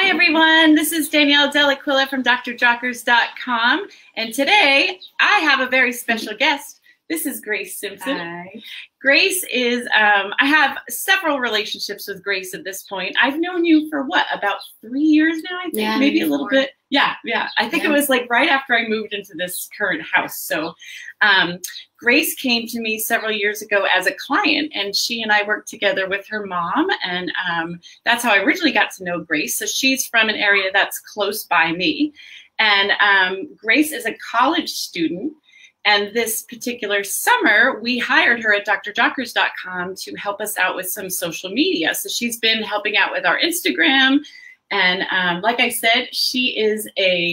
everyone, this is Danielle Dellaquilla from drjockers.com, and today I have a very special guest. This is Grace Simpson. Hi. Grace is, I have several relationships with Grace at this point. I've known you for what, about 3 years now, I think? Yeah, maybe a little 4. bit. Yeah. I think it was like right after I moved into this current house. So Grace came to me several years ago as a client, and she and I worked together with her mom, and that's how I originally got to know Grace. So she's from an area that's close by me, and Grace is a college student. And this particular summer, we hired her at drjockers.com to help us out with some social media. So she's been helping out with our Instagram. And like I said, she is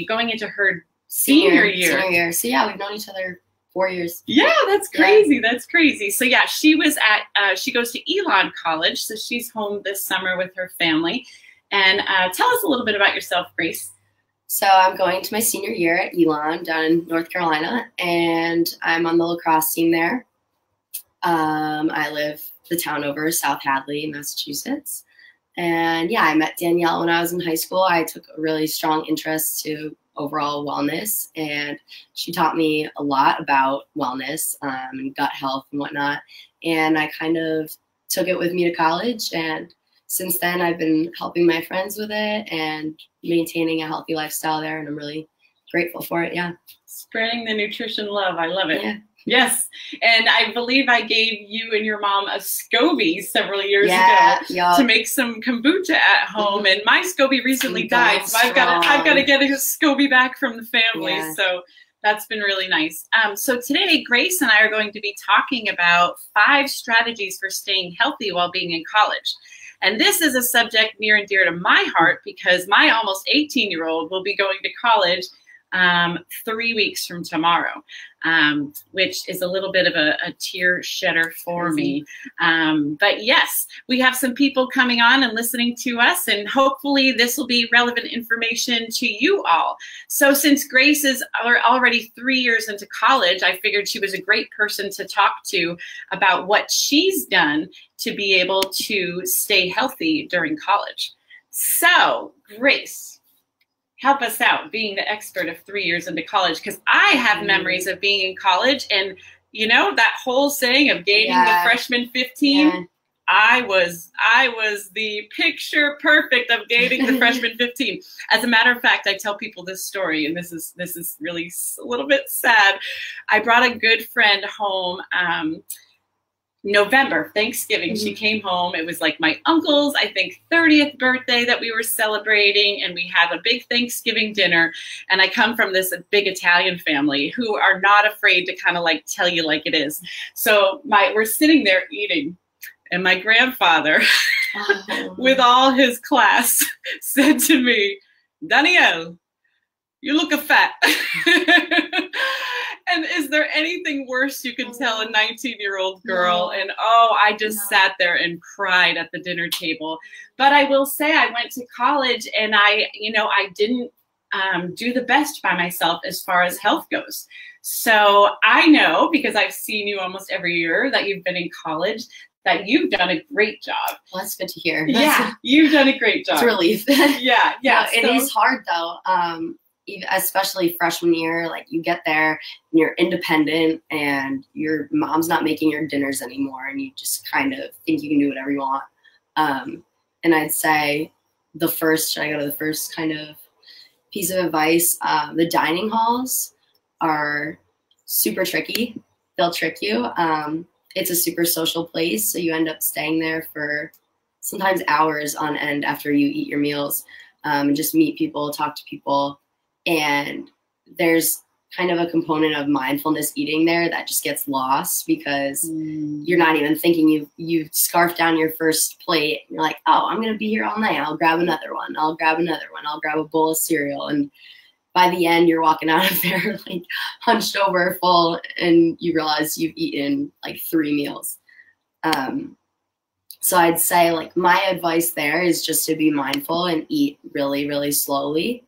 going into her senior year. So yeah, we've known each other 4 years. Yeah, that's crazy. Yeah. That's crazy. So yeah, she was at, she goes to Elon College. So she's home this summer with her family. And tell us a little bit about yourself, Grace. So I'm going to my senior year at Elon down in North Carolina, and I'm on the lacrosse team there. I live the town over, South Hadley, Massachusetts. And yeah, I met Danielle when I was in high school. I took a really strong interest to overall wellness, and she taught me a lot about wellness and gut health and whatnot. And I kind of took it with me to college, and since then, I've been helping my friends with it and maintaining a healthy lifestyle there, and I'm really grateful for it, yeah. Spreading the nutrition love. I love it. Yeah. Yes. And I believe I gave you and your mom a SCOBY several years ago to make some kombucha at home. And my SCOBY recently died, so I've got to get a SCOBY back from the family. Yeah. So that's been really nice. So today, Grace and I are going to be talking about 5 strategies for staying healthy while being in college. And this is a subject near and dear to my heart because my almost 18-year-old will be going to college 3 weeks from tomorrow, which is a little bit of a tear shedder for me. But yes, we have some people coming on and listening to us, and hopefully this will be relevant information to you all. So since Grace is already 3 years into college, I figured she was a great person to talk to about what she's done to be able to stay healthy during college. So Grace, help us out, being the expert of 3 years into college, because I have memories of being in college, and you know that whole saying of gaining the freshman 15. Yeah. I was the picture perfect of gaining the freshman 15. As a matter of fact, I tell people this story, and this is really a little bit sad. I brought a good friend home. November, Thanksgiving, she came home. It was like my uncle's, I think, 30th birthday that we were celebrating, and we had a big Thanksgiving dinner. And I come from this big Italian family who are not afraid to kind of like tell you like it is. So we're sitting there eating, and my grandfather, with all his class, said to me, "Danielle, you look a fat." And is there anything worse you can tell a 19-year-old girl? And I just sat there and cried at the dinner table. But I will say I went to college, and I didn't do the best by myself as far as health goes. So I know, because I've seen you almost every year that you've been in college, that you've done a great job. Well, that's good to hear. Yeah, you've done a great job. It's a relief. Yeah. No, it is hard though. Especially freshman year, like you get there and you're independent and your mom's not making your dinners anymore, and you just kind of think you can do whatever you want. And I'd say should I go to the first kind of piece of advice? The dining halls are super tricky. They'll trick you. It's a super social place, so you end up staying there for sometimes hours on end after you eat your meals, and just meet people, talk to people. And there's kind of a component of mindfulness eating there that just gets lost because you're not even thinking. You scarf down your first plate. And you're like, oh, I'm going to be here all night. I'll grab another one. I'll grab another one. I'll grab a bowl of cereal. And by the end, you're walking out of there like hunched over full, and you realize you've eaten like 3 meals. So I'd say like my advice there is just to be mindful and eat really, really slowly.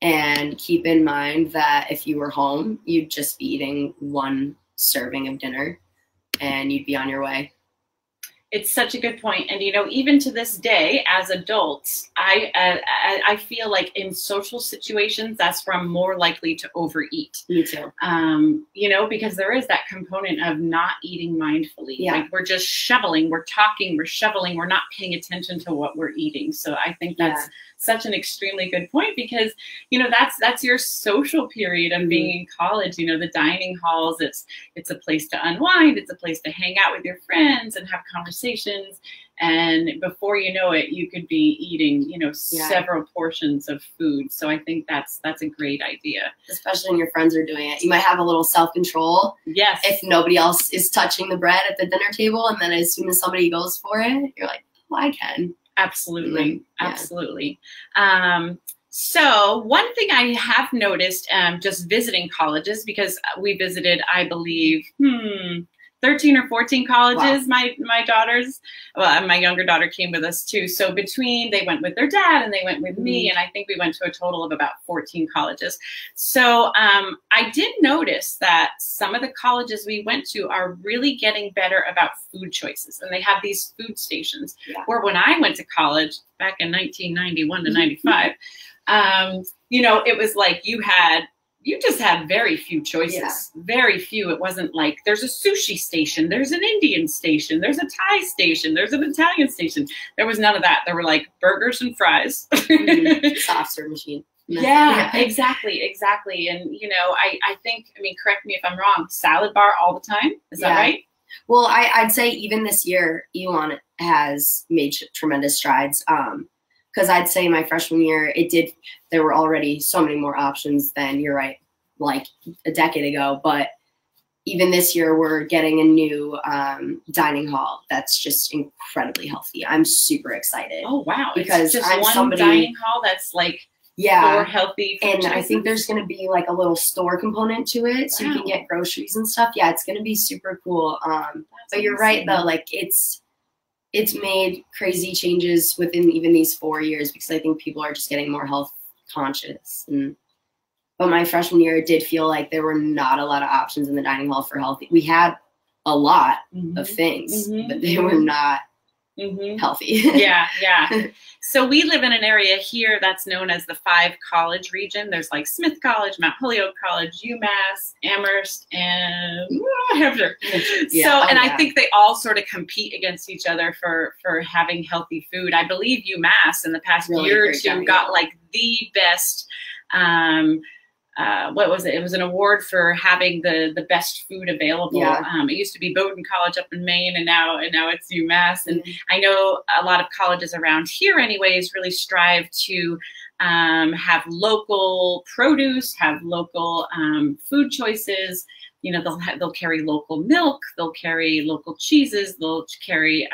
And keep in mind that if you were home, you'd just be eating 1 serving of dinner and you'd be on your way. It's such a good point. And, you know, even to this day, as adults, I feel like in social situations, that's where I'm more likely to overeat. Me too. You know, because there is that component of not eating mindfully. Yeah. Like we're just shoveling, we're talking, we're shoveling, we're not paying attention to what we're eating. So I think that's such an extremely good point, because, you know, that's your social period of being in college. You know, the dining halls, it's a place to unwind, it's a place to hang out with your friends and have conversations. And before you know it, you could be eating, you know, several portions of food. So I think that's a great idea. Especially when your friends are doing it. You might have a little self-control. Yes. If nobody else is touching the bread at the dinner table, and then as soon as somebody goes for it, you're like, oh, I can. Absolutely. Absolutely. So one thing I have noticed just visiting colleges, because we visited, I believe, 13 or 14 colleges. Wow. My daughters, well, my younger daughter came with us too. So they went with their dad and they went with me. And I think we went to a total of about 14 colleges. So I did notice that some of the colleges we went to are really getting better about food choices. And they have these food stations where when I went to college back in 1991 to 95, you know, it was like you just had very few choices, very few. It wasn't like there's a sushi station, there's an Indian station, there's a Thai station, there's an Italian station. There was none of that. There were like burgers and fries. Soft serve machine. Yeah, exactly. And, you know, I think, I mean, correct me if I'm wrong, salad bar all the time. Is that right? Well, I'd say even this year, Elon has made tremendous strides. Because I'd say my freshman year, there were already so many more options than, you're right, like a decade ago. But even this year, we're getting a new dining hall that's just incredibly healthy. I'm super excited. Oh, wow. Because it's just one dining hall that's like for healthy food choices. I think there's going to be like a little store component to it, so you can get groceries and stuff. Yeah, it's going to be super cool. But you're right, though. Like, it's made crazy changes within even these 4 years, because I think people are just getting more health conscious. But my freshman year, it did feel like there were not a lot of options in the dining hall for healthy. We had a lot of things, but they were not healthy. Yeah. So we live in an area here that's known as the 5 college region. There's like Smith College, Mount Holyoke College, UMass, Amherst, and Hampshire. I think they all sort of compete against each other for having healthy food. I believe UMass in the past year or two got like the best what was it? It was an award for having the best food available. It used to be Bowdoin College up in Maine, and now it's UMass. And I know a lot of colleges around here, anyways, really strive to have local produce, have local food choices. You know, they'll carry local milk, they'll carry local cheeses, they'll carry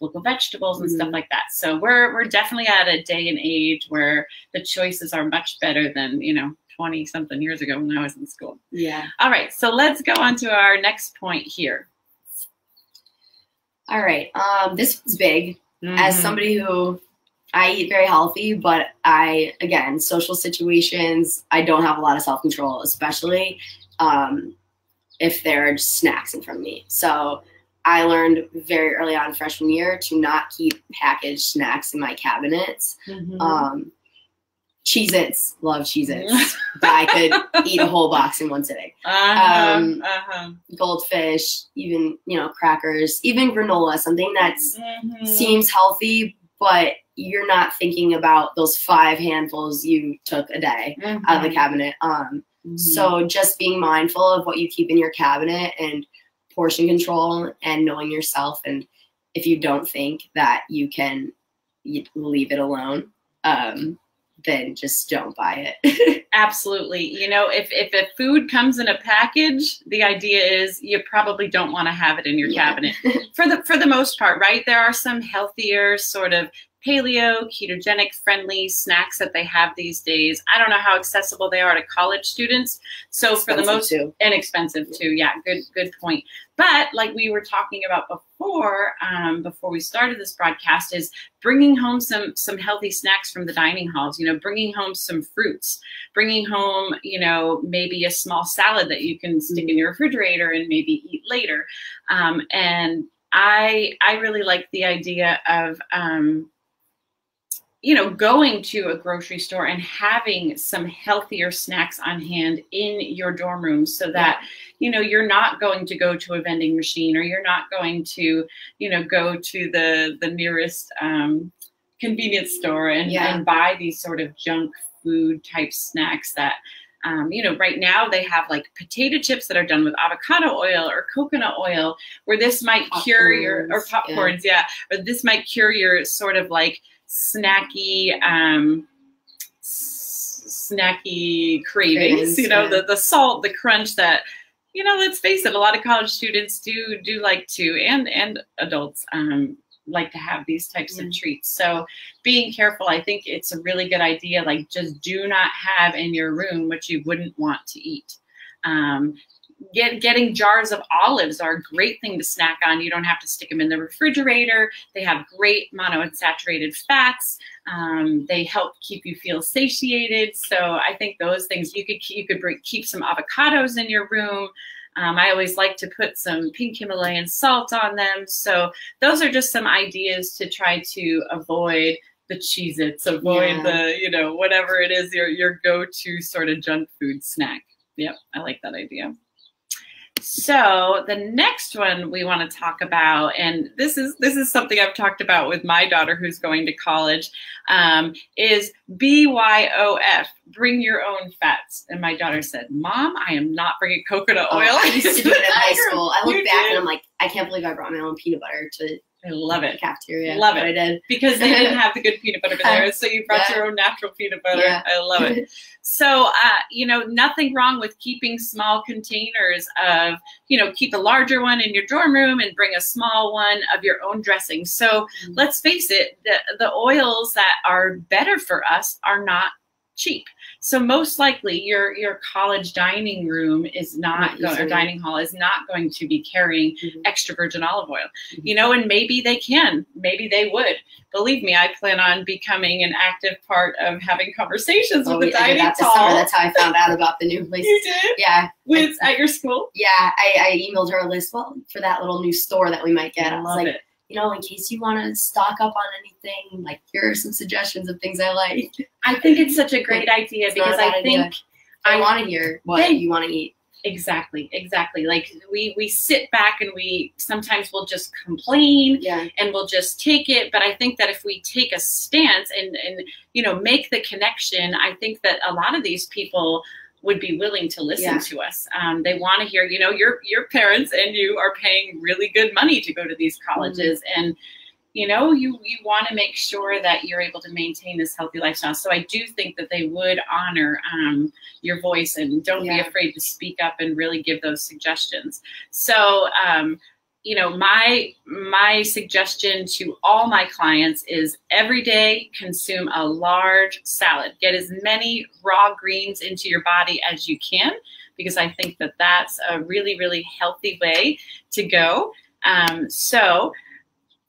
local vegetables and stuff like that. So we're definitely at a day and age where the choices are much better than, you know, 20 something years ago when I was in school. Yeah. All right. So let's go on to our next point here. All right. This was big. As somebody who, I eat very healthy, but again, social situations, I don't have a lot of self-control, especially if there are just snacks in front of me. So I learned very early on freshman year to not keep packaged snacks in my cabinets. Cheez-Its, love Cheez-Its. I could eat a whole box in one sitting. Goldfish, even, you know, crackers, even granola, something that seems healthy, but you're not thinking about those 5 handfuls you took a day out of the cabinet. So just being mindful of what you keep in your cabinet and portion control and knowing yourself. And if you don't think that you can leave it alone, then just don't buy it. Absolutely. You know, if a food comes in a package, the idea is you probably don't want to have it in your cabinet for the most part, right? There are some healthier sort of paleo, ketogenic friendly snacks that they have these days. I don't know how accessible they are to college students. So for the most inexpensive too. Yeah, good point. But like we were talking about before we started this broadcast, is bringing home some healthy snacks from the dining halls, you know, bringing home some fruits, bringing home, you know, maybe a small salad that you can stick in your refrigerator and maybe eat later. And I really like the idea of, you know, going to a grocery store and having some healthier snacks on hand in your dorm room so that, you know, you're not going to go to a vending machine, or you're not going to, you know, go to the nearest convenience store and buy these sort of junk food type snacks that, you know, right now they have like potato chips that are done with avocado oil or coconut oil, where this might cure your, or popcorns, or this might cure your sort of like snacky cravings, you know, the salt, the crunch that, you know, let's face it, a lot of college students do like to, and adults like to have these types of treats. So being careful, I think it's a really good idea. Like, just do not have in your room what you wouldn't want to eat. Getting jars of olives are a great thing to snack on. You don't have to stick them in the refrigerator. They have great monounsaturated fats. They help keep you feel satiated. So I think those things, you could keep some avocados in your room. I always like to put some pink Himalayan salt on them. So those are just some ideas to try to avoid the Cheez-Its, avoid the, you know, whatever it is, your go-to sort of junk food snack. Yep, I like that idea. So the next one we want to talk about, and this is something I've talked about with my daughter who's going to college, is BYOF, bring your own fats. And my daughter said, Mom, I am not bringing coconut oil. I used to do it in high school. I look back and I'm like, I can't believe I brought my own peanut butter to I love it. The cafeteria. Love it. I did. Because they didn't have the good peanut butter there, so you brought your own natural peanut butter. Yeah. I love it. So, you know, nothing wrong with keeping small containers of, you know, keep a larger one in your dorm room and bring a small one of your own dressing. So let's face it, the oils that are better for us are not cheap. So most likely your college dining room is not going, or dining hall is not going to be carrying extra virgin olive oil. You know, and maybe they can, maybe they would. Believe me, I plan on becoming an active part of having conversations with the dining hall. That's how I found out about the new place. You did? Yeah. At your school? Yeah, I emailed her a list, for that little new store that we might get. I was like, you know, in case you want to stock up on anything, like, here are some suggestions of things I like. I think it's such a great idea because I think I want to hear what you want to eat. Exactly, exactly. Like we sit back and we sometimes we'll just complain and we'll just take it. But I think that if we take a stance and you know, make the connection, I think that a lot of these people would be willing to listen to us. They want to hear, you know, your parents and you are paying really good money to go to these colleges. And, you know, you want to make sure that you're able to maintain this healthy lifestyle. So I do think that they would honor your voice, and don't be afraid to speak up and really give those suggestions. So, you know, my suggestion to all my clients is every day consume a large salad. Get as many raw greens into your body as you can, because I think that that's a really, really healthy way to go.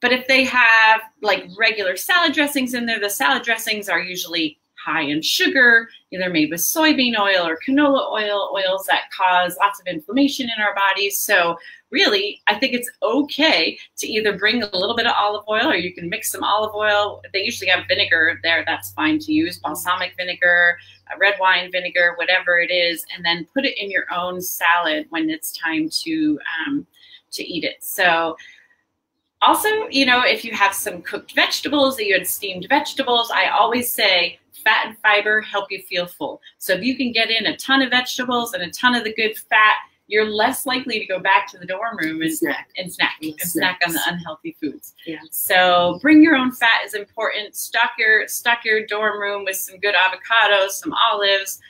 But if they have like regular salad dressings in there, the salad dressings are usually high in sugar. They're made with soybean oil or canola oil, oils that cause lots of inflammation in our bodies. So really, I think it's okay to either bring a little bit of olive oil, or you can mix some olive oil. They usually have vinegar there. That's fine to use. Balsamic vinegar, red wine vinegar, whatever it is, and then put it in your own salad when it's time to eat it. So also, you know, if you have some cooked vegetables, that you had steamed vegetables, I always say fat and fiber help you feel full. So if you can get in a ton of vegetables and a ton of the good fat, you're less likely to go back to the dorm room and snack on the unhealthy foods. Yeah. So bring your own fat is important. Stock your dorm room with some good avocados, some olives,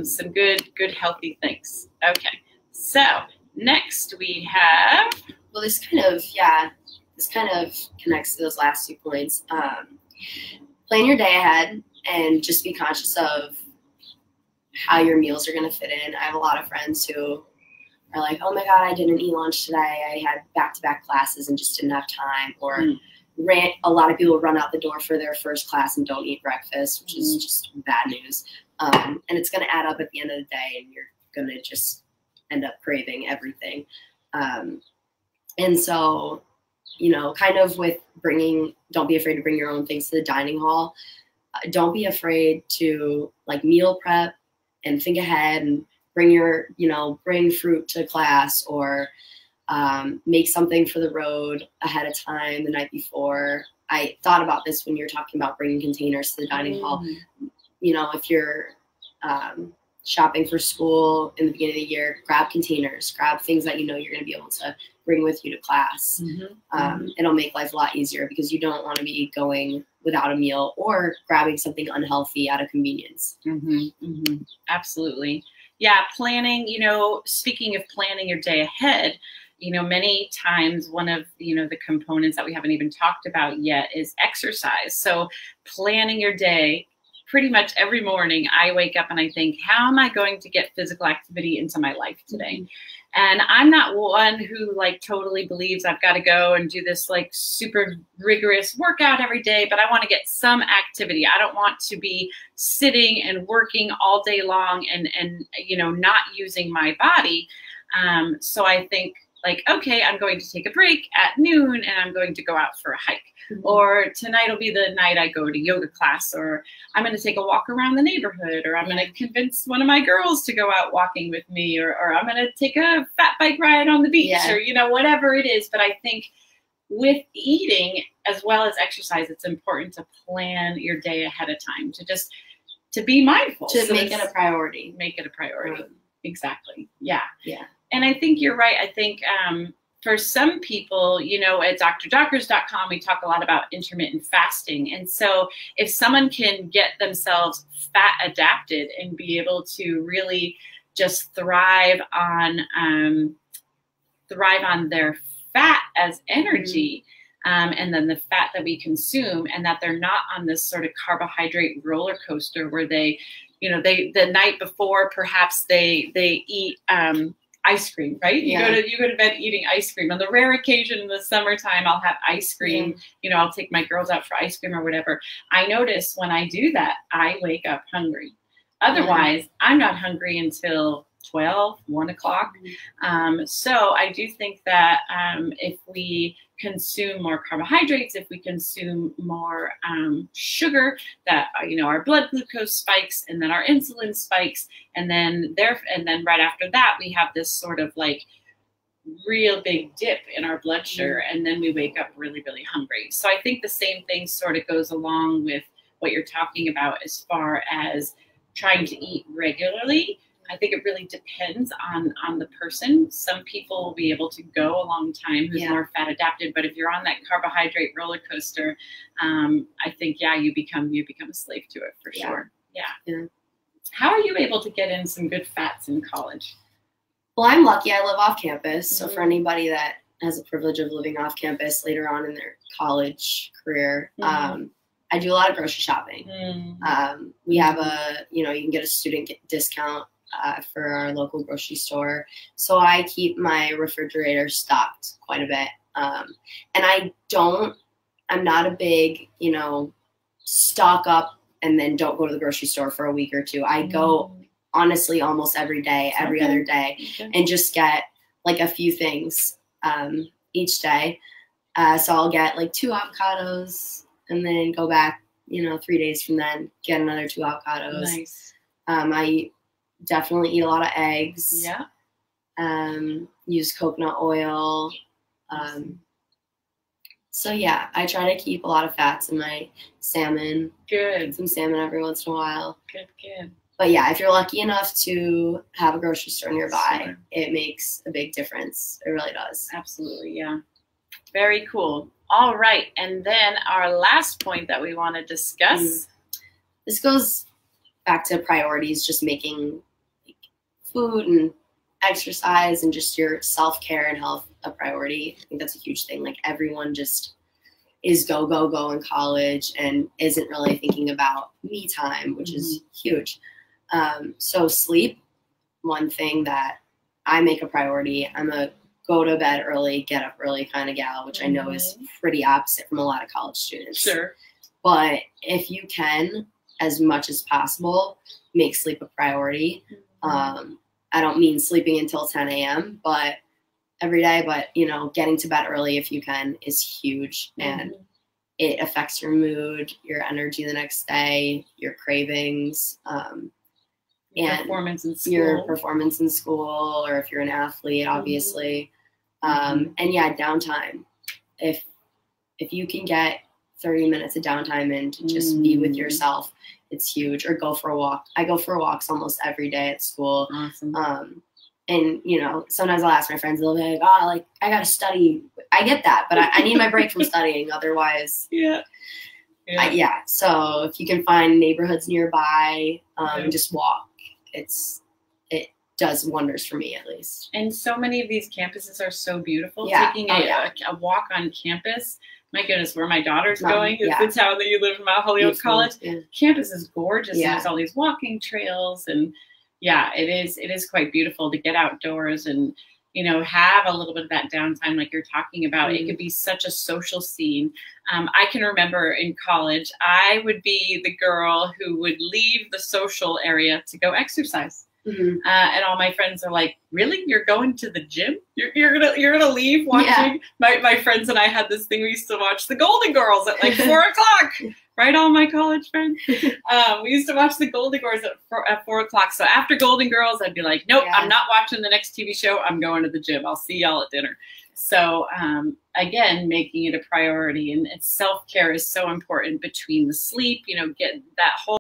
some good healthy things. Okay. So next we have. Well, this kind of connects to those last 2 points. Plan your day ahead and just be conscious of how your meals are going to fit in. I have a lot of friends who are like, oh my God, I didn't eat lunch today. I had back-to-back classes and just didn't have time. Or a lot of people run out the door for their first class and don't eat breakfast, which is just bad news. And it's going to add up at the end of the day, and you're going to just end up craving everything. And so you know, kind of with don't be afraid to bring your own things to the dining hall. Don't be afraid to like meal prep and think ahead and bring fruit to class, or make something for the road ahead of time the night before. I thought about this when you're talking about bringing containers to the dining hall. You know, if you're shopping for school in the beginning of the year, grab containers, grab things that you know you're going to be able to bring with you to class. It'll make life a lot easier because you don't want to be going without a meal or grabbing something unhealthy out of convenience. Absolutely. Yeah, planning, you know, speaking of planning your day ahead, you know, many times one of, you know, the components that we haven't even talked about yet is exercise. So planning your day, pretty much every morning I wake up and I think, how am I going to get physical activity into my life today? And I'm not one who like totally believes I've got to go and do this like super rigorous workout every day, but I want to get some activity. I don't want to be sitting and working all day long and you know, not using my body. So I think like, okay, I'm going to take a break at noon and I'm going to go out for a hike. Or tonight will be the night I go to yoga class, or I'm going to take a walk around the neighborhood, or I'm going to convince one of my girls to go out walking with me, or I'm going to take a fat bike ride on the beach, or, you know, whatever it is. But I think with eating as well as exercise, it's important to plan your day ahead of time, to be mindful. To make it a priority. Make it a priority. Exactly. Yeah. Yeah. And I think you're right. I think for some people, you know, at drdoctors.com, we talk a lot about intermittent fasting. And so if someone can get themselves fat adapted and be able to really just thrive on their fat as energy, and then the fat that we consume, and that they're not on this sort of carbohydrate roller coaster where they, you know, the night before, perhaps they eat, ice cream, right? You go to bed eating ice cream. On the rare occasion in the summertime, I'll have ice cream. You know, I'll take my girls out for ice cream or whatever. I notice when I do that, I wake up hungry. Otherwise, I'm not hungry until 12, 1 o'clock. So I do think that if we consume more carbohydrates, if we consume more sugar, that, you know, our blood glucose spikes, and then our insulin spikes, and then right after that we have this sort of like real big dip in our blood sugar, and then we wake up really, really hungry. So I think the same thing sort of goes along with what you're talking about as far as trying to eat regularly. I think it really depends on the person. Some people will be able to go a long time who's more fat adapted, but if you're on that carbohydrate roller coaster, I think, you become a slave to it for sure. Yeah. How are you able to get in some good fats in college? Well, I'm lucky. I live off campus. So for anybody that has the privilege of living off campus later on in their college career, I do a lot of grocery shopping. We have you can get a student discount for our local grocery store. So I keep my refrigerator stocked quite a bit. And I'm not a big, stock up and then don't go to the grocery store for a week or two. I go honestly almost every day, every other day, and just get like a few things each day. So I'll get like 2 avocados and then go back, 3 days from then, get another 2 avocados. Nice. I definitely eat a lot of eggs. Use coconut oil. So I try to keep a lot of fats in my salmon. Good. Some salmon every once in a while. Good. But if you're lucky enough to have a grocery store nearby, it makes a big difference. It really does. Absolutely, yeah. Very cool. All right, and then our last point that we want to discuss. This goes back to priorities, just making food and exercise and just your self-care and health a priority. I think that's a huge thing. Like everyone just is go in college and isn't really thinking about me time, which is huge. So sleep, one thing that I make a priority. I'm a go to bed early, get up early kind of gal, which I know is pretty opposite from a lot of college students. Sure. But if you can, as much as possible, make sleep a priority. I don't mean sleeping until 10 a.m., but every day, but you know, getting to bed early if you can is huge, and it affects your mood, your energy the next day, your cravings, and your performance in school, or if you're an athlete, obviously. And yeah, downtime. If you can get 30 minutes of downtime and to just be with yourself, it's huge. Or go for a walk. I go for walks almost every day at school. Awesome. And, you know, sometimes I'll ask my friends, they'll be like, oh, like, I got to study. I get that, but I need my break from studying. Otherwise, yeah. So if you can find neighborhoods nearby and just walk, it does wonders for me, at least. And so many of these campuses are so beautiful. Taking a walk on campus. My goodness, where my daughter's going is the town that you live in, Mount Holyoke College. Campus is gorgeous. And there's all these walking trails, and it is quite beautiful to get outdoors and, you know, have a little bit of that downtime like you're talking about. It could be such a social scene. I can remember in college, I would be the girl who would leave the social area to go exercise. And all my friends are like, really? You're going to the gym? You're gonna leave watching? My friends and I had this thing, we used to watch the Golden Girls at like 4 o'clock. Right, all my college friends? We used to watch the Golden Girls at 4 o'clock. So after Golden Girls, I'd be like, nope, I'm not watching the next TV show. I'm going to the gym. I'll see y'all at dinner. So again, making it a priority, and self-care is so important between the sleep, you know, get that whole